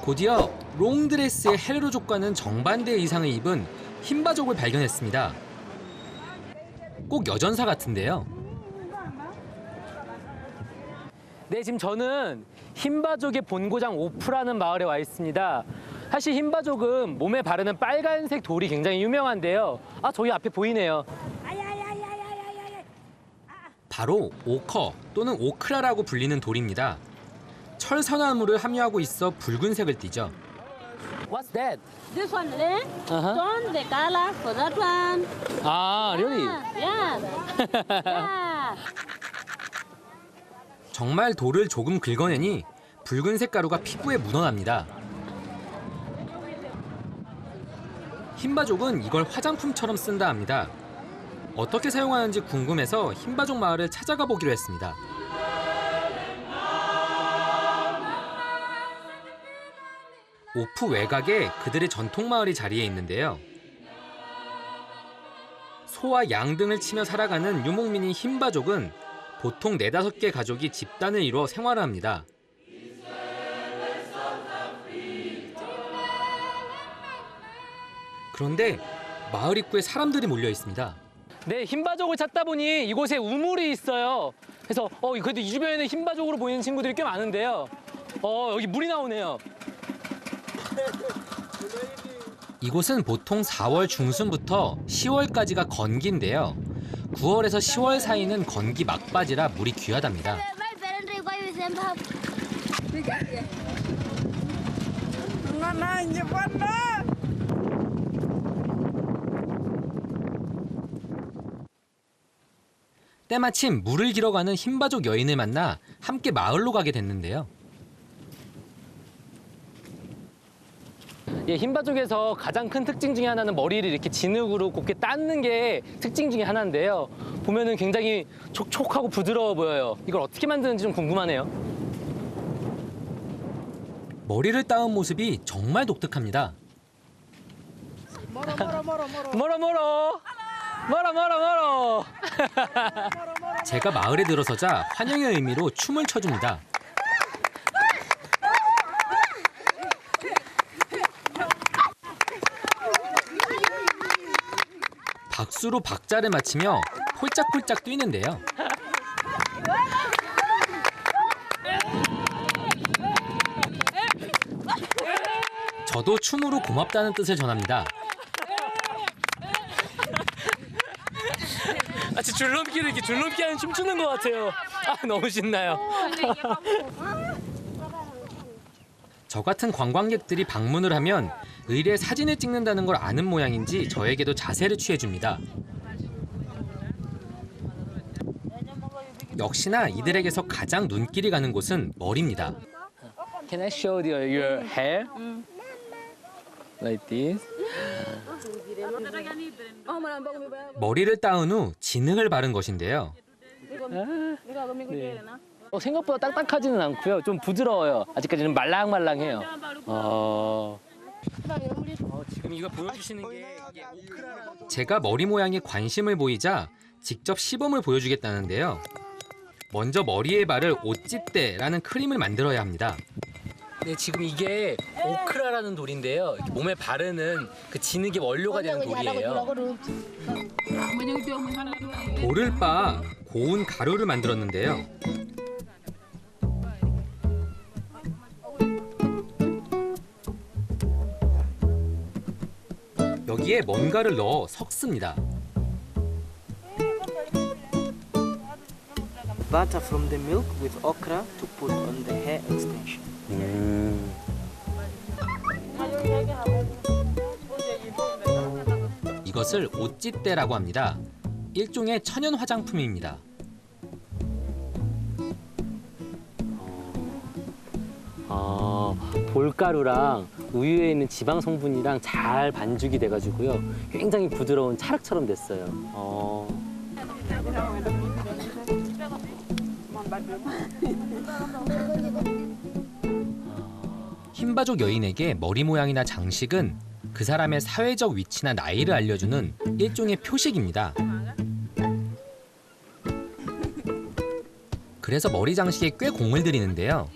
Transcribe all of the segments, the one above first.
곧이어 롱드레스의 헬로족과는 정반대의 의상을 입은 흰바족을 발견했습니다. 꼭 여전사 같은데요. 네, 지금 저는 흰바족의 본고장 오프라는 마을에 와 있습니다. 사실 흰바족은 몸에 바르는 빨간색 돌이 굉장히 유명한데요. 아, 저기 앞에 보이네요. 바로 오커 또는 오크라라고 불리는 돌입니다. 철선화물을 함유하고 있어 붉은색을 띠죠. What's that? This one, eh? Uh-huh. Don't the color for that one. 아, really? Yeah. Yeah. 정말 돌을 조금 긁어내니 붉은색 가루가 피부에 묻어납니다. 흰바족은 이걸 화장품처럼 쓴다 합니다. 어떻게 사용하는지 궁금해서 흰바족 마을을 찾아가 보기로 했습니다. 오프 외곽에 그들의 전통 마을이 자리해 있는데요. 소와 양 등을 치며 살아가는 유목민인 흰바족은 보통 4-5개 가족이 집단을 이루어 생활을 합니다. 그런데 마을 입구에 사람들이 몰려 있습니다. 네, 흰바족을 찾다 보니 이곳에 우물이 있어요. 그래서 그래도 이 주변에는 흰바족으로 보이는 친구들이 꽤 많은데요. 여기 물이 나오네요. 이곳은 보통 4월 중순부터 10월까지가 건기인데요. 9월에서 10월 사이는 건기 막바지라 물이 귀하답니다. 때마침 물을 길어가는 흰바족 여인을 만나 함께 마을로 가게 됐는데요. 예, 흰바족에서 가장 큰 특징 중에 하나는 머리를 이렇게 진흙으로 곱게 닦는 게 특징 중에 하나인데요. 보면은 굉장히 촉촉하고 부드러워 보여요. 이걸 어떻게 만드는지 좀 궁금하네요. 머리를 따은 모습이 정말 독특합니다. 멀어. 제가 마을에 들어서자 환영의 의미로 춤을 춰줍니다. 박수로 박자를 맞추며 홀짝홀짝 뛰는데요. 저도 춤으로 고맙다는 뜻을 전합니다. 마치 줄넘기를 이렇게 줄넘기 하는 춤추는 것 같아요. 아, 너무 신나요. 저 같은 관광객들이 방문을 하면 의례 사진을 찍는다는 걸 아는 모양인지 저에게도 자세를 취해줍니다. 역시나 이들에게서 가장 눈길이 가는 곳은 머리입니다. Can I show you your hair? Like this. 머리를 따은 후 진흙을 바른 것인데요. 네. 생각보다 딱딱하지는 않고요. 좀 부드러워요. 아직까지는 말랑말랑해요. 지금 이거 보여주시는 게 이게 오크라라고. 제가 머리 모양에 관심을 보이자 직접 시범을 보여주겠다는데요. 먼저 머리에 바를 옷짓대라는 크림을 만들어야 합니다. 네, 지금 이게 오크라라는 돌인데요. 이렇게 몸에 바르는 그 진흙의 원료가 되는 돌이에요. 돌을 빻아 고운 가루를 만들었는데요. 여기에 뭔가를 넣어 섞습니다. Butter from the milk with okra to put on the hair extension. 이것을 옷짓대라고 합니다. 일종의 천연 화장품입니다. 볼가루랑 우유에 있는 지방 성분이랑 잘 반죽이 돼가지고요. 굉장히 부드러운 찰흙처럼 됐어요. 흰바족 여인에게 머리 모양이나 장식은 그 사람의 사회적 위치나 나이를 알려주는 일종의 표식입니다. 그래서 머리 장식에 꽤 공을 들이는데요.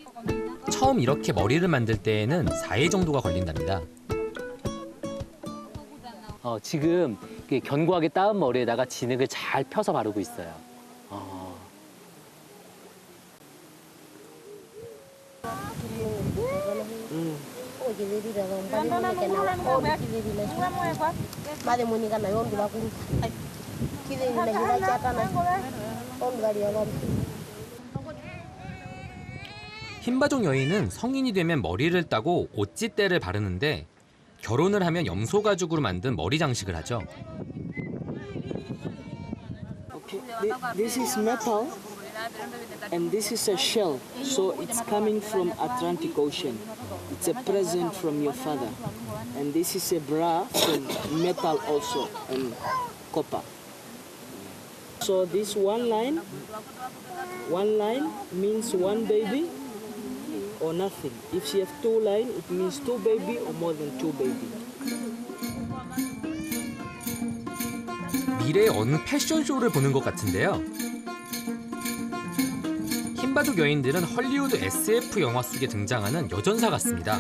처음 이렇게 머리를 만들 때에는 4일 정도가 걸린답니다. 지금 이렇게 견고하게 따은 머리에다가 진흙을 잘 펴서 바르고 있어요. 흰바족 여인은 성인이 되면 머리를 따고 옷짓대를 바르는데 결혼을 하면 염소 가죽으로 만든 머리 장식을 하죠. Okay. This is metal, and this is a shell. So it's coming from Atlantic Ocean. It's a present from your father. And this is a bra from metal also and copper. So this one line means one baby or nothing. If she have two line, it means two baby or more than two baby. 미래의 어느 패션쇼를 보는 것 같은데요. 흰바족 여인들은 헐리우드 SF 영화 속에 등장하는 여전사 같습니다.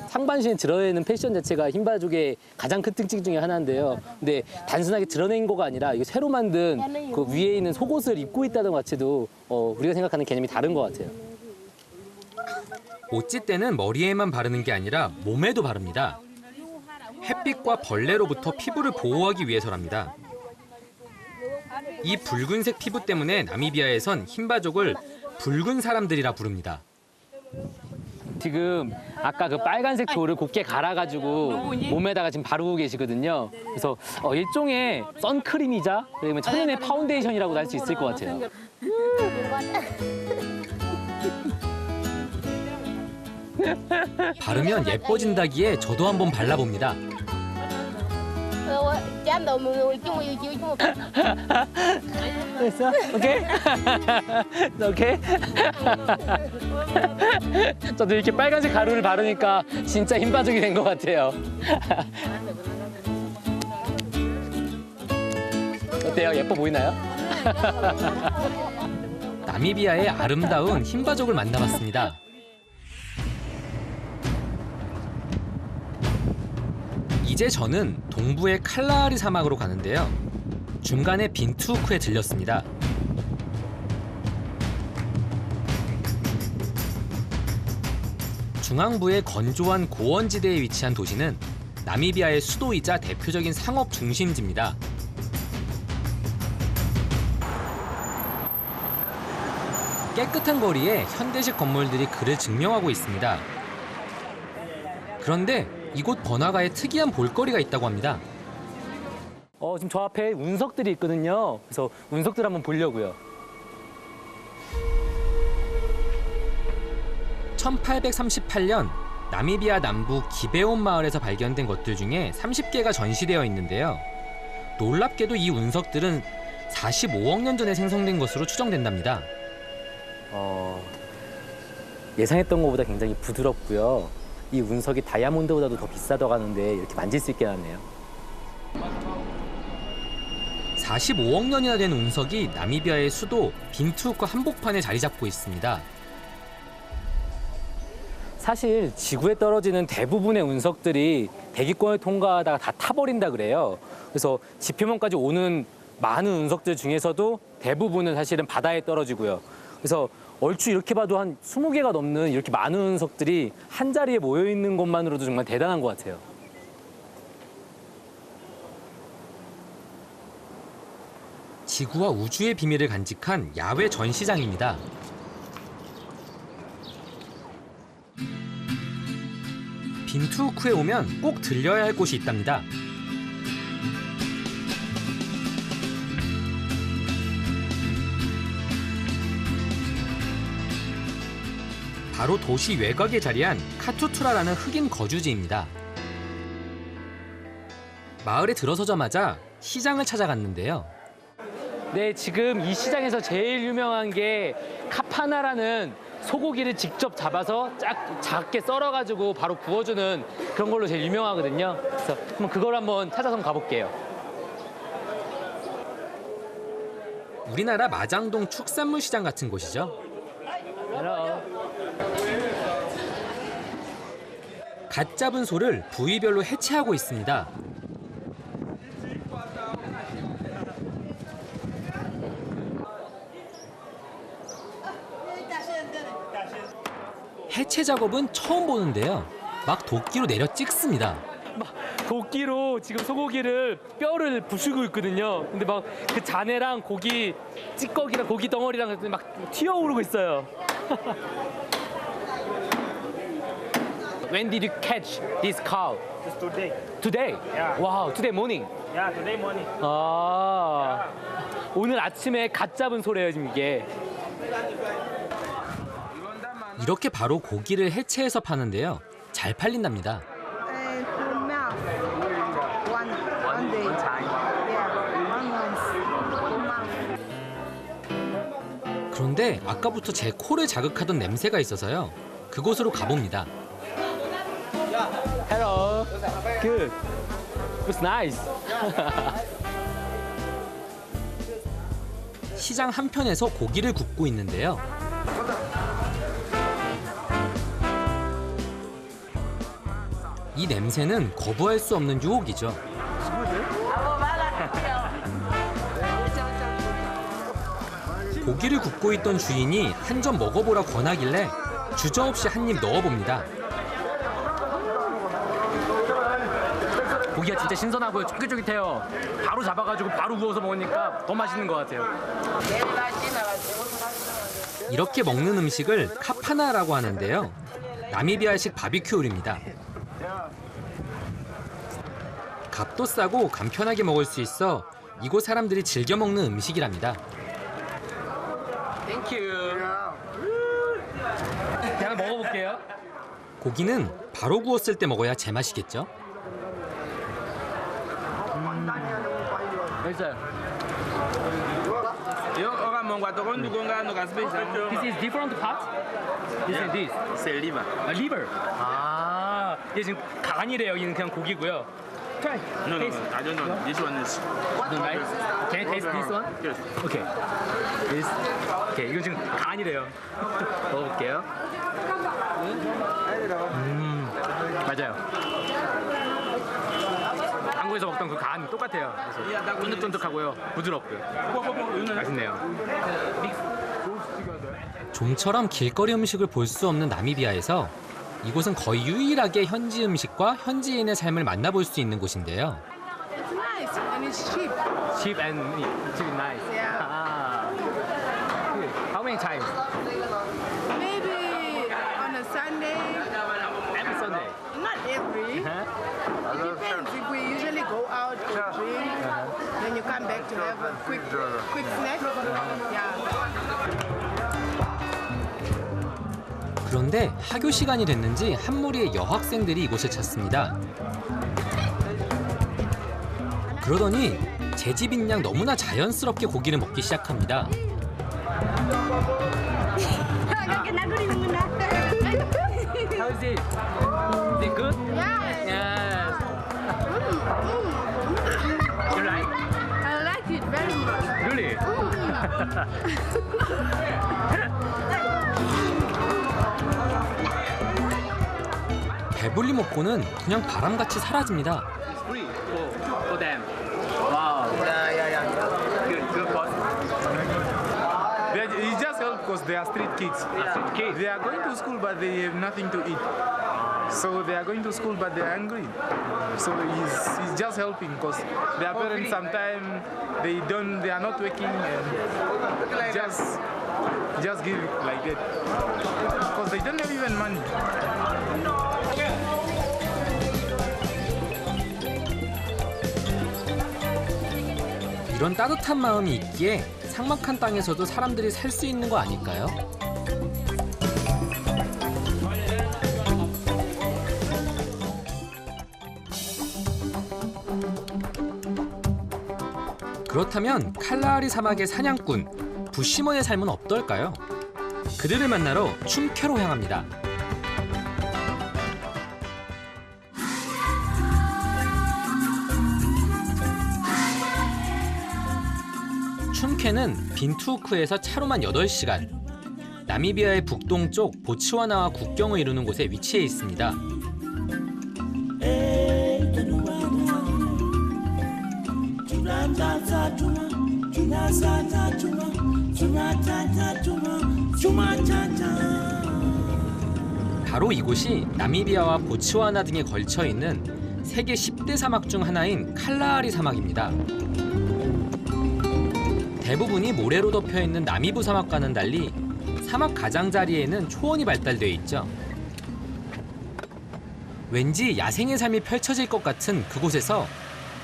상반신에 드러내는 패션 자체가 흰바족의 가장 큰 특징 중에 하나인데요. 근데 단순하게 드러낸 거가 아니라 이거 새로 만든 그 위에 있는 속옷을 입고 있다는 것 자체도 우리가 생각하는 개념이 다른 것 같아요. 옷짓대는 머리에만 바르는 게 아니라 몸에도 바릅니다. 햇빛과 벌레로부터 피부를 보호하기 위해서랍니다. 이 붉은색 피부 때문에 나미비아에선 흰바족을 붉은 사람들이라 부릅니다. 지금 아까 그 빨간색 돌을 곱게 갈아가지고 몸에다가 지금 바르고 계시거든요. 그래서 일종의 선크림이자 그러면 천연의 파운데이션이라고도 할 수 있을 것 같아요. 바르면 예뻐진다기에 저도 한번 발라봅니다. 됐어? 오케이? 오케이? 저도 이렇게 빨간색 가루를 바르니까 진짜 흰바족이 된 것 같아요. 어때요? 예뻐 보이나요? 나미비아의 아름다운 흰바족을 만나봤습니다. 이제 저는 동부의 칼라하리 사막으로 가는데요. 중간에 빈투우크에 들렸습니다. 중앙부의 건조한 고원지대에 위치한 도시는 나미비아의 수도이자 대표적인 상업 중심지입니다. 깨끗한 거리에 현대식 건물들이 그를 증명하고 있습니다. 그런데 이곳 번화가에 특이한 볼거리가 있다고 합니다. 지금 저 앞에 운석들이 있거든요. 그래서 운석들 한번 보려고요. 1838년 나미비아 남부 기베온 마을에서 발견된 것들 중에 30개가 전시되어 있는데요. 놀랍게도 이 운석들은 45억 년 전에 생성된 것으로 추정된답니다. 예상했던 것보다 굉장히 부드럽고요. 이 운석이 다이아몬드보다도 더 비싸다고 하는데 이렇게 만질 수 있게 하네요. 45억 년이나 된 운석이 나미비아의 수도 빈투우크 한복판에 자리 잡고 있습니다. 사실 지구에 떨어지는 대부분의 운석들이 대기권을 통과하다가 다 타버린다 그래요. 그래서 지표면까지 오는 많은 운석들 중에서도 대부분은 사실은 바다에 떨어지고요. 그래서 얼추 이렇게 봐도 한 20개가 넘는 이렇게 많은 운석들이 한 자리에 모여 있는 것만으로도 정말 대단한 것 같아요. 지구와 우주의 비밀을 간직한 야외 전시장입니다. 빈투우크에 오면 꼭 들려야 할 곳이 있답니다. 바로 도시 외곽에 자리한 카투투라라는 흑인 거주지입니다. 마을에 들어서자마자 시장을 찾아갔는데요. 네, 지금 이 시장에서 제일 유명한 게 카파나라는 소고기를 직접 잡아서 작게 썰어가지고 바로 구워주는 그런 걸로 제일 유명하거든요. 그래서 한번 그걸 한번 찾아서 가볼게요. 우리나라 마장동 축산물 시장 같은 곳이죠. 갓 잡은 소를 부위별로 해체하고 있습니다. 해체 작업은 처음 보는데요. 막 도끼로 내려 찍습니다. 막 도끼로 지금 소고기를 뼈를 부수고 있거든요. 근데 막 그 잔해랑 고기 찌꺼기랑 고기 덩어리랑 막 튀어오르고 있어요. When did you catch this cow? Just today. Today? Yeah. Wow, today morning. Yeah, today morning. 아, 오늘 아침에 갓 잡은 소래요, 지금 이게. 이렇게 바로 고기를 해체해서 파는데요. 잘 팔린답니다. And to melt one day. Yeah, one month. 그런데 아까부터 제 코를 자극하던 냄새가 있어서요. 그곳으로 가봅니다. Hello. Good. It's nice. 시장 한편에서 고기를 굽고 있는데요. 이 냄새는 거부할 수 없는 유혹이죠. 고기를 굽고 있던 주인이 한 점 먹어보라 권하길래 주저없이 한 입 넣어봅니다. 고기가 진짜 신선하고요. 쫄깃쫄깃해요. 바로 잡아가지고 바로 구워서 먹으니까 더 맛있는 것 같아요. 이렇게 먹는 음식을 카파나라고 하는데요. 나미비아식 바비큐 요리입니다. 값도 싸고 간편하게 먹을 수 있어 이곳 사람들이 즐겨 먹는 음식이랍니다. 땡큐. 그냥 먹어볼게요. 고기는 바로 구웠을 때 먹어야 제맛이겠죠? 맛있어요. This is different part? This is this. C'est liver. liver. 아, 이게 지금 간이래요. 이는 그냥 고기고요. Try. No, no, Taste. no, I don't know. This one is. Don't like? Can I taste this one? Yes. Okay. This. Okay. 이거 지금 간이래요. 먹어볼게요. 맞아요. 한국에서 먹던 그 간 똑같아요. 그래서 쫀득쫀득하고요, 부드럽고요. 맛있네요. 좀처럼 길거리 음식을 볼 수 없는 나미비아에서 이곳은 거의 유일하게 현지 음식과 현지인의 삶을 만나볼 수 있는 곳인데요. It's nice and it's cheap. Cheap and meat. Cheap and nice. Yeah. Ah. Good. How many times? Maybe on a Sunday. Every Sunday. Not every. Huh? It depends. If we usually go out to drink, then you come back to have a quick snack. Yeah. 그런데 학교 시간이 됐는지 한 무리의 여학생들이 이곳을 찾습니다. 그러더니 제 집인 양 너무나 자연스럽게 고기를 먹기 시작합니다. How is it? Is it good? Yeah. Yes. You like? I like it very much. Really? 배불리 먹고는 그냥 바람같이 사라집니다. It's free for them. Wow. Yeah. Good boss. It just helps because they are street kids. Street kids. They are going to school but they have nothing to eat. So they are going to school but they are hungry. So he's just helping because their parents sometimes they are not working and just give it like that. Because they don't have even money. 이런 따뜻한 마음이 있기에 삭막한 땅에서도 사람들이 살 수 있는 거 아닐까요? 그렇다면 칼라하리 사막의 사냥꾼 부시먼의 삶은 어떨까요? 그들을 만나러 춤캐로 향합니다. 춤캐는 빈투우크에서 차로만 8시간. 나미비아의 북동쪽 보츠와나와 국경을 이루는 곳에 위치해 있습니다. 바로 이곳이 나미비아와 보츠와나 등에 걸쳐 있는 세계 10대 사막 중 하나인 칼라하리 사막입니다. 대부분이 모래로 덮여 있는 나미부 사막과는 달리 사막 가장자리에는 초원이 발달되어 있죠. 왠지 야생의 삶이 펼쳐질 것 같은 그곳에서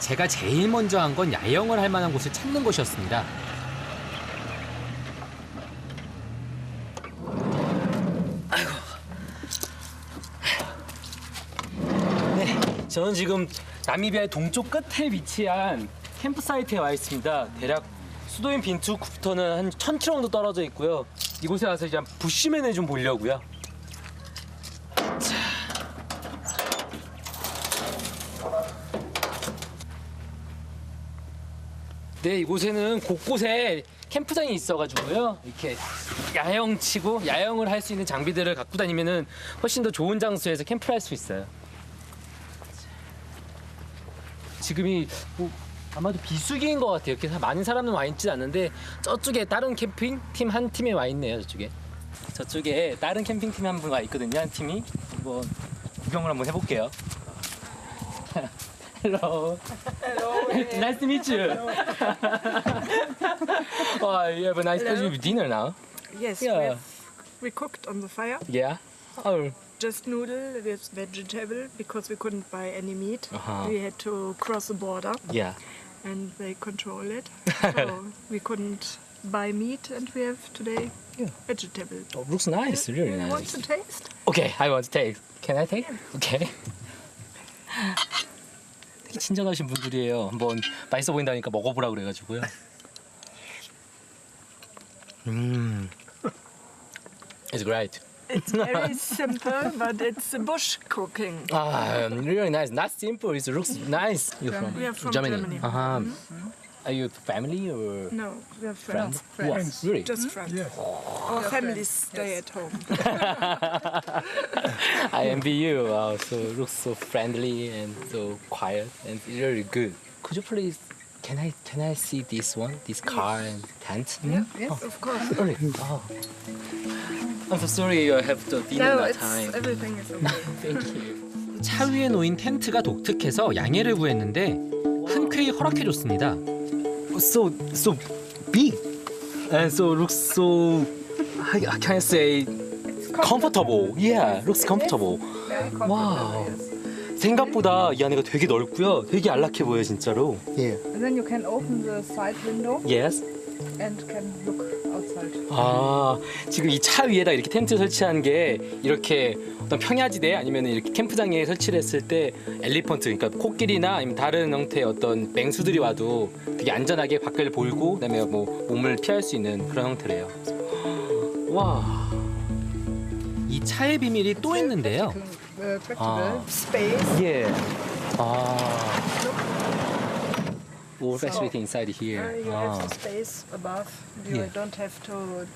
제가 제일 먼저 한 건 야영을 할 만한 곳을 찾는 것이었습니다. 저는 지금 나미비아의 동쪽 끝에 위치한 캠프사이트에 와 있습니다. 대략 수도인 빈투크부터는 한 1000km 정도 떨어져 있고요. 이곳에 와서 이제 부시맨을 좀 보려고요. 네, 이곳에는 곳곳에 캠프장이 있어가지고요. 이렇게 야영을 할 수 있는 장비들을 갖고 다니면은 훨씬 더 좋은 장소에서 캠프를 할 수 있어요. 지금이 아마도 비수기인 것 같아요. 이렇게 많은 사람은 와 있진 않는데 저쪽에 다른 캠핑팀 한 팀에 와 있네요. 저쪽에 다른 캠핑팀 한 분 와 있거든요. 한 팀이 한번 구경을 한번 해볼게요. Hello. Hello. Nice to meet you. Oh, you have a nice dinner now. Yes, Yeah. we cooked on the fire. Yeah. Oh, Just noodle with vegetable because we couldn't buy any meat. Uh-huh. We had to cross the border yeah. and they control it. So we couldn't buy meat and we have today Yeah. vegetable. Oh, looks nice. Really You want nice. to taste? Okay, I want to take. Can I take? Okay. 되게 친절하신 분들이에요. 한번 맛있어 보인다니까 먹어보라 그래가지고요. It's great. It's very simple, but it's bush cooking. Ah, really nice. Not simple. It looks nice. You're We are from Germany. Germany. Uh-huh. Are you family or No, we are friends. friends? Really? Just friends. Our families stay at home. I envy you. So it looks so friendly and so quiet and really good. Could you please? Can I see this one? This car and tent? Yes, of course. Really? Oh. I'm so sorry you have to dinner No, that it's time. everything is okay. Thank you. 차 위에 놓인 텐트가 독특해서 양해를 구했는데 흔쾌히 허락해줬습니다. So big and so looks so how can I say comfortable. Yeah, looks comfortable. Very comfortable. Wow. Yes. 생각보다 이 안에가 되게 넓고요. 되게 안락해 보여 진짜로. Yeah. And then you can open the side window Yes. and can look outside. 아, 지금 이 차 위에다 이렇게 텐트 설치한 게 이렇게 어떤 평야지대 아니면 이렇게 캠프장에 설치를 했을 때 엘리펀트, 그러니까 코끼리나 아니면 다른 형태의 어떤 맹수들이 와도 되게 안전하게 밖을 보고 그다음에 뭐 몸을 피할 수 있는 그런 형태래요. 와. 이 차의 비밀이 또 있는데요. Practical space. 예. 아. All facility inside here. You have the space above. You Yeah. don't have to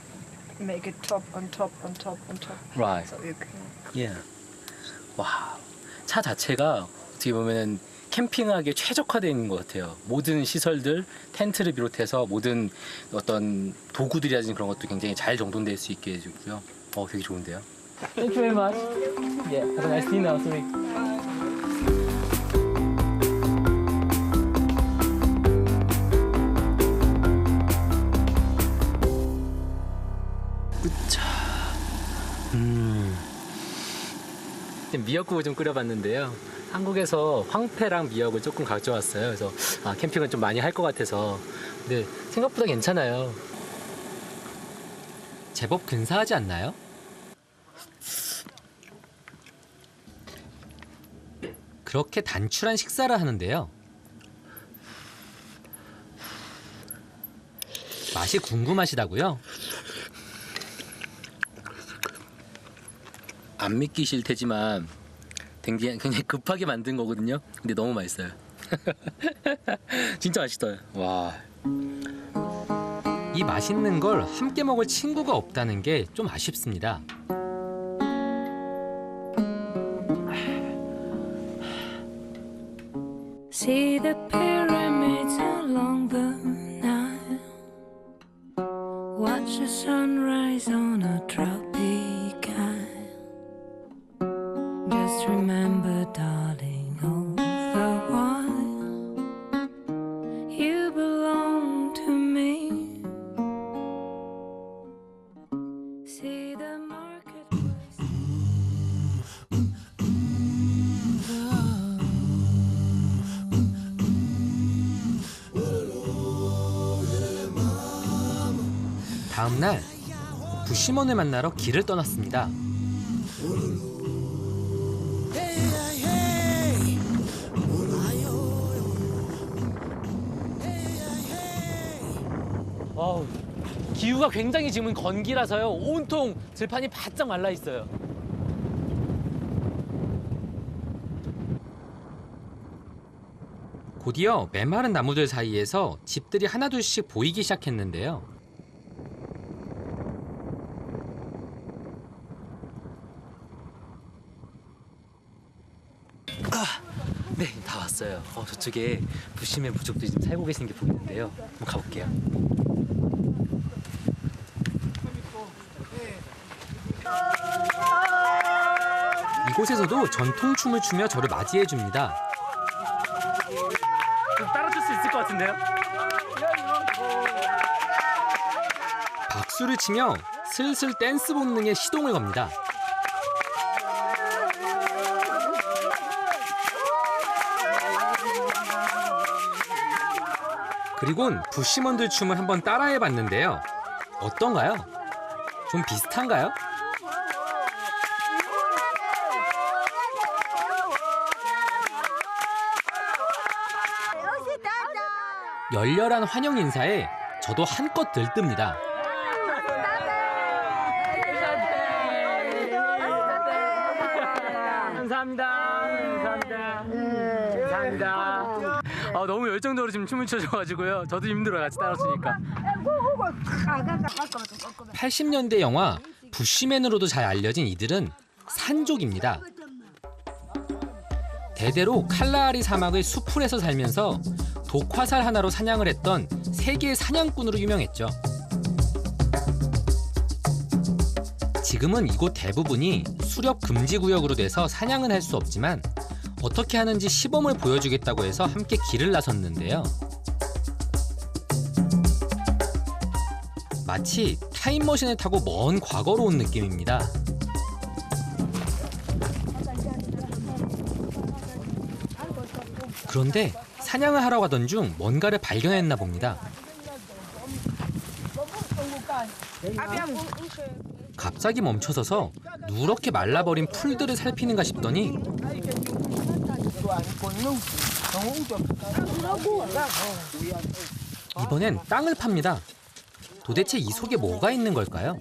make it top on top on top on top. Right. So you can. 예. 와. 차 자체가 어떻게 보면 캠핑하기에 최적화되어 있는 것 같아요. 모든 시설들, 텐트를 비롯해서 모든 어떤 도구들이라든지 그런 것도 굉장히 잘 정돈될 수 있게 해주고요. 되게 좋은데요. Thank you very much. Yeah, have a nice dinner. Sorry. 미역국을 좀 끓여봤는데요. 한국에서 황태랑 미역을 조금 가져왔어요. 그래서 캠핑을 좀 많이 할 것 같아서. 근데 생각보다 괜찮아요. 제법 근사하지 않나요? 그렇게 단출한 식사를 하는데요. 맛이 궁금하시다고요? 안 믿기실 테지만 굉장히 급하게 만든 거거든요. 근데 너무 맛있어요. 진짜 맛있어요. 와. 이 맛있는 걸 함께 먹을 친구가 없다는 게 좀 아쉽습니다. See the pyramids along the Nile. Watch the sunrise on a tropic isle. Just remember, darling, all the while you belong to me. See the marketplace. 다음 날 부시먼을 만나러 길을 떠났습니다. 기후가 굉장히 지금은 건기라서요. 온통 들판이 바짝 말라 있어요. 곧이어 메마른 나무들 사이에서 집들이 하나둘씩 보이기 시작했는데요. 네, 다 왔어요. 저쪽에 부시맨 부족들이 지금 살고 계신 게 보이는데요. 한번 가볼게요. 이곳에서도 전통춤을 추며 저를 맞이해 줍니다. 따라줄 수 있을 것 같은데요? 박수를 치며 슬슬 댄스 본능에 시동을 겁니다. 그리곤 부시먼들 춤을 한번 따라해 봤는데요. 어떤가요? 좀 비슷한가요? 열렬한 환영 인사에 저도 한껏 들뜹니다. 감사합니다. 감사합니다. 너무 열정적으로 지금 춤을 춰줘가지고요. 저도 힘들어요. 같이 따라 추니까. 80년대 영화 부시맨으로도 잘 알려진 이들은 산족입니다. 대대로 칼라하리 사막의 수풀에서 살면서 독화살 하나로 사냥을 했던 세계 사냥꾼으로 유명했죠. 지금은 이곳 대부분이 수렵 금지 구역으로 돼서 사냥은 할 수 없지만 어떻게 하는지 시범을 보여주겠다고 해서 함께 길을 나섰는데요. 마치 타임머신을 타고 먼 과거로 온 느낌입니다. 그런데 사냥을 하러 가던 중 뭔가를 발견했나 봅니다. 갑자기 멈춰서서 누렇게 말라버린 풀들을 살피는가 싶더니 이번엔 땅을 팝니다. 도대체 이 속에 뭐가 있는 걸까요?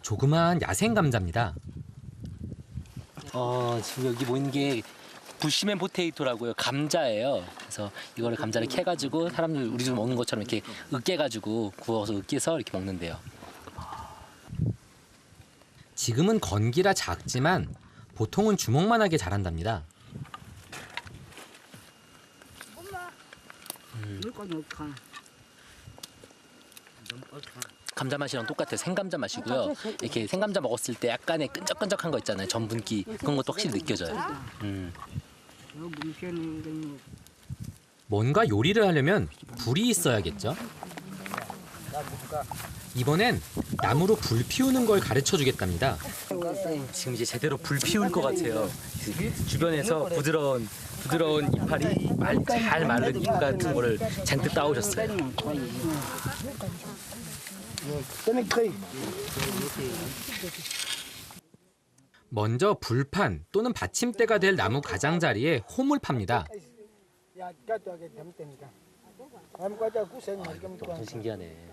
조그마한 야생 감자입니다. 지금 여기 보이는 게 부시맨 포테이토라고요. 감자예요. 그래서 이거를 감자를 캐가지고 사람들 우리 집 먹는 것처럼 이렇게 으깨가지고 구워서 으깨서 이렇게 먹는데요. 지금은 건기라 작지만 보통은 주먹만하게 자란답니다. 감자 맛이랑 똑같아요. 생감자 맛이고요. 이렇게 생감자 먹었을 때 약간의 끈적끈적한 거 있잖아요. 전분기 그런 것도 확실히 느껴져요. 뭔가 요리를 하려면 불이 있어야겠죠? 이번엔 나무로 불 피우는 걸 가르쳐 주겠답니다. 지금 이제 제대로 불 피울 것 같아요. 주변에서 부드러운 이파리 잘 마른 잎 같은 거를 잔뜩 따오셨어요. 먼저 불판 또는 받침대가 될 나무 가장자리에 홈을 팝니다. 엄청 신기하네.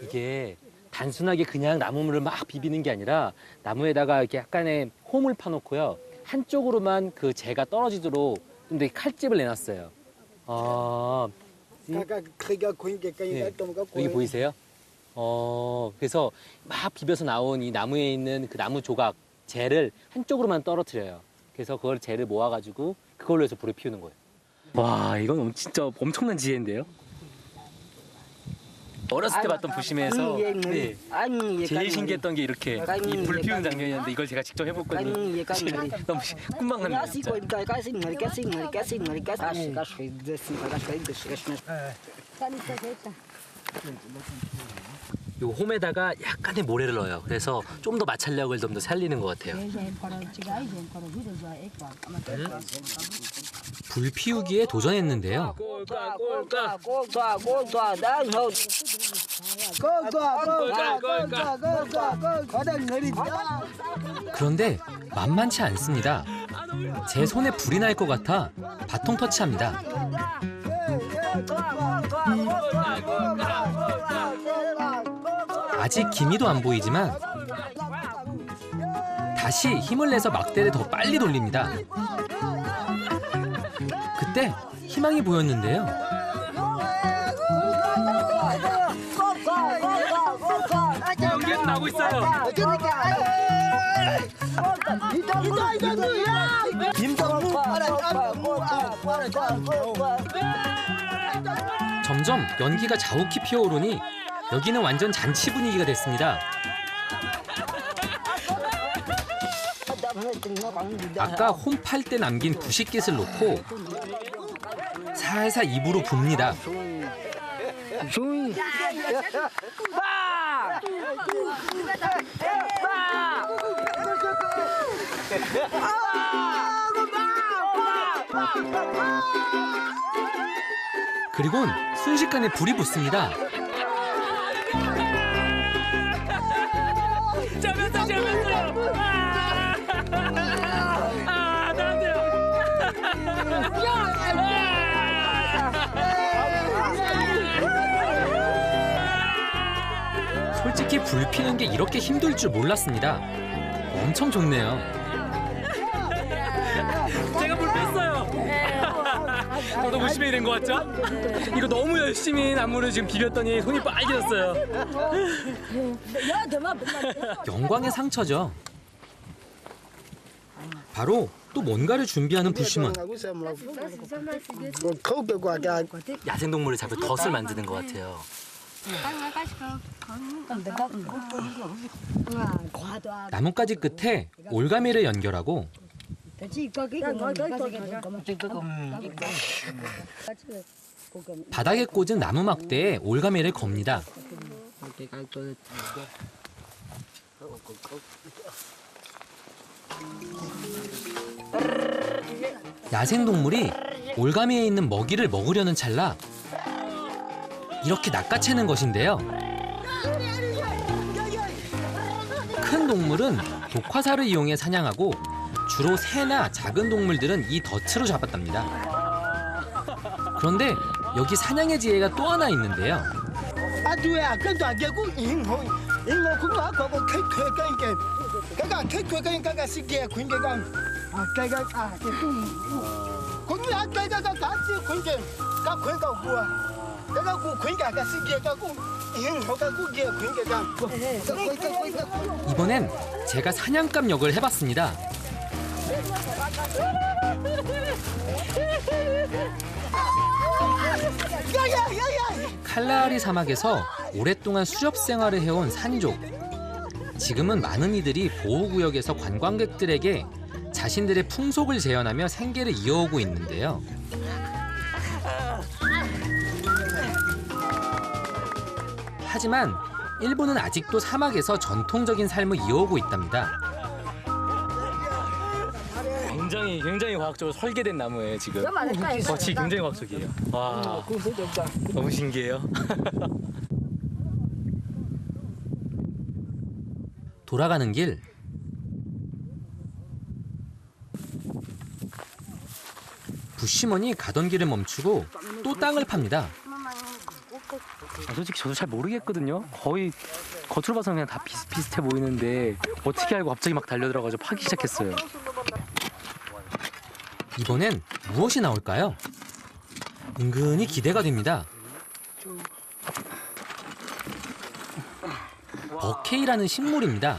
이게 단순하게 그냥 나무물을 막 비비는 게 아니라 나무에다가 이렇게 약간의 홈을 파놓고요. 한쪽으로만 그 재가 떨어지도록 좀 되게 칼집을 내놨어요. 네. 여기 보이세요? 그래서 막 비벼서 나온 이 나무에 있는 그 나무 조각 재를 한쪽으로만 떨어뜨려요. 그래서 그걸 재를 모아가지고 그걸로 해서 불을 피우는 거예요. 와, 이건 진짜 엄청난 지혜인데요. 어렸을 때 봤던 부심에서 네, 제일 신기했던 게 이렇게 이 불 피우는 장면이었는데 이걸 제가 직접 해봤거든요. 너무 꿈만 같네요, 진짜. 요 홈에다가 약간의 모래를 넣어요. 그래서 좀 더 마찰력을 좀 더 살리는 것 같아요. 불 피우기에 도전했는데요. 그런데 만만치 않습니다. 제 손에 불이 날 것 같아 바통 터치합니다. 아직 기미도 안 보이지만 다시 힘을 내서 막대를 더 빨리 돌립니다. 그때 희망이 보였는데요. 연기가 나고 있어요. 점점 연기가 자욱히 피어오르니 여기는 완전 잔치 분위기가 됐습니다. 아까 홈 팔 때 남긴 부식깃을 놓고 살살 입으로 붑니다. 그리곤 순식간에 불이 붙습니다. 솔직히 불 피는 게 이렇게 힘들 줄 몰랐습니다. 엄청 좋네요. 제가 불 뺐어요. 저도 무심히 된 것 같죠? 이거 너무 열심히 나무를 지금 비볐더니 손이 빨개졌어요. 영광의 상처죠. 바로 또 뭔가를 준비하는 부심은 야생동물을 잡을 덫을 만드는 것 같아요. 나뭇가지 끝에 올가미를 연결하고 바닥에 꽂은 나무 막대에 올가미를 겁니다. 야생동물이 올가미에 있는 먹이를 먹으려는 찰나 이렇게 낚아채는 것인데요. 큰 동물은 독화살을 이용해 사냥하고 주로 새나 작은 동물들은 이 덫으로 잡았답니다. 그런데 여기 사냥의 지혜가 또 하나 있는데요. 이번엔 제가 사냥감 역을 해봤습니다. 칼라하리 사막에서 오랫동안 수렵 생활을 해온 산족. 지금은 많은 이들이 보호구역에서 관광객들에게 자신들의 풍속을 재현하며 생계를 이어오고 있는데요. 하지만 일본은 아직도 사막에서 전통적인 삶을 이어오고 있답니다. 굉장히 과학적으로 설계된 나무예요, 지금. 덫이 굉장히 과학적이에요. 와, 너무 신기해요. 돌아가는 길. 부시먼이 가던 길을 멈추고 또 땅을 팝니다. 솔직히 저도 잘 모르겠거든요. 거의 겉으로 봐서는 그냥 다 비슷비슷해 보이는데 어떻게 알고 갑자기 막 달려들어가지고 파기 시작했어요. 이번엔 무엇이 나올까요? 은근히 기대가 됩니다. 버케이라는 식물입니다.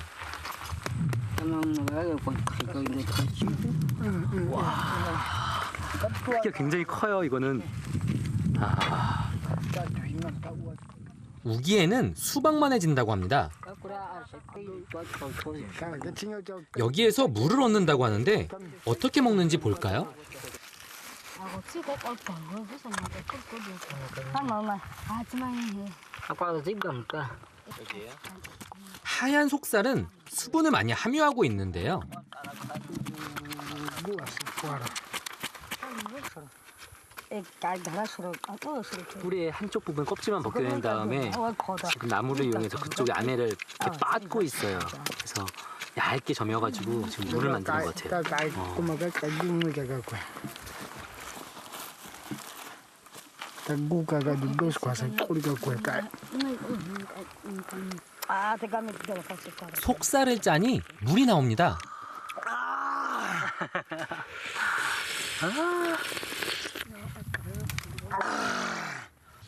크기가 굉장히 커요, 이거는. 우기에는 수박만 해진다고 합니다. 여기에서 물을 얻는다고 하는데 어떻게 먹는지 볼까요? 하얀 속살은 수분을 많이 함유하고 있는데요. 뿌리의 한쪽 부분 껍질만 벗겨낸 다음에 지금 나무를 이용해서 그쪽 안에를 이렇게 빻고 있어요. 그래서 얇게 점여가지고 지금 물을 만드는 것 같아요. 속살을 짜니 물이 나옵니다.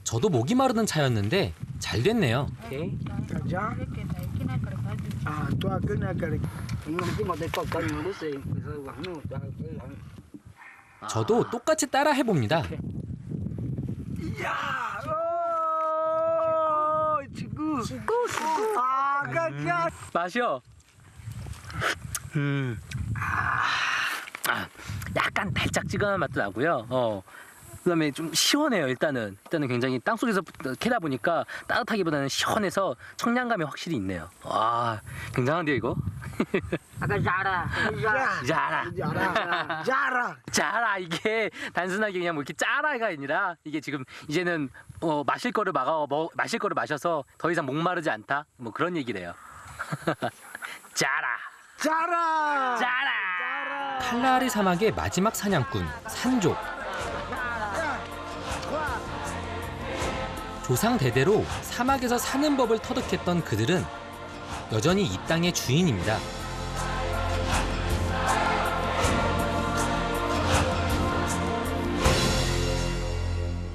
저도 목이 마르는 차였는데 잘 됐네요. 오케이. 저도 똑같이 따라 해봅니다. 맛이요. 약간 달짝지근한 맛도 나고요. 그다음에 좀 시원해요. 일단은 굉장히 땅 속에서 캐다 보니까 따뜻하기보다는 시원해서 청량감이 확실히 있네요. 와, 굉장한데요 이거? 자라 이게 단순하게 그냥 뭐 이렇게 짜라가 아니라 이게 지금 이제는 마실 거를 마셔서 더 이상 목마르지 않다 뭐 그런 얘기래요. 자라. 칼라하리 사막의 마지막 사냥꾼 산족. 조상 대대로 사막에서 사는 법을 터득했던 그들은 여전히 이 땅의 주인입니다.